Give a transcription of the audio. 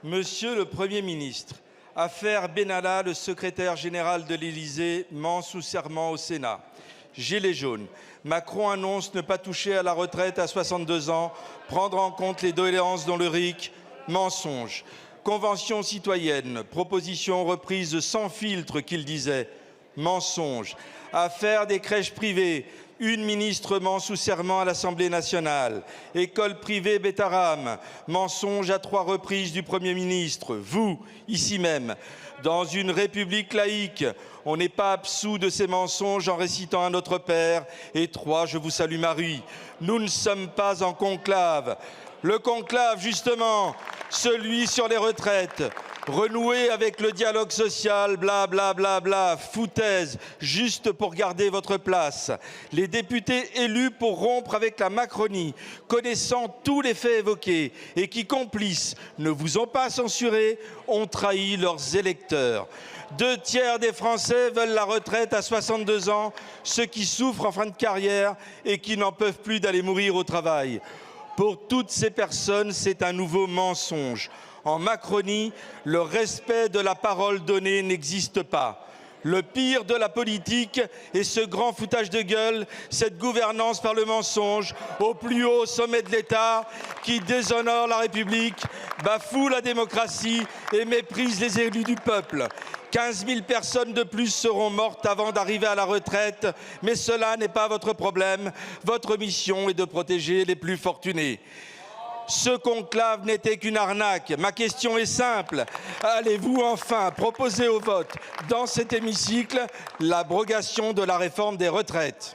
Monsieur le Premier ministre, affaire Benalla, le secrétaire général de l'Élysée ment sous serment au Sénat. Gilets jaunes. Macron annonce ne pas toucher à la retraite à 62 ans, prendre en compte les doléances dans le RIC. Mensonge. Convention citoyenne, proposition reprise sans filtre qu'il disait. Mensonge. Affaire des crèches privées. Une ministre ment sous serment à l'Assemblée nationale. École privée Betaram. Mensonge à 3 reprises du Premier ministre. Vous, ici même. Dans une république laïque, on n'est pas absous de ces mensonges en récitant un Notre Père et 3 Je vous salue Marie. Nous ne sommes pas en conclave. Le conclave, justement, celui sur les retraites. Renouer avec le dialogue social, bla bla bla bla, foutaise, juste pour garder votre place. Les députés élus pour rompre avec la Macronie, connaissant tous les faits évoqués et qui, complices, ne vous ont pas censuré, ont trahi leurs électeurs. 2 tiers des Français veulent la retraite à 62 ans, ceux qui souffrent en fin de carrière et qui n'en peuvent plus d'aller mourir au travail. Pour toutes ces personnes, c'est un nouveau mensonge. En Macronie, le respect de la parole donnée n'existe pas. Le pire de la politique est ce grand foutage de gueule, cette gouvernance par le mensonge au plus haut sommet de l'État qui déshonore la République, bafoue la démocratie et méprise les élus du peuple. 15 000 personnes de plus seront mortes avant d'arriver à la retraite, mais cela n'est pas votre problème. Votre mission est de protéger les plus fortunés. Ce conclave n'était qu'une arnaque. Ma question est simple. Allez-vous enfin proposer au vote dans cet hémicycle l'abrogation de la réforme des retraites ?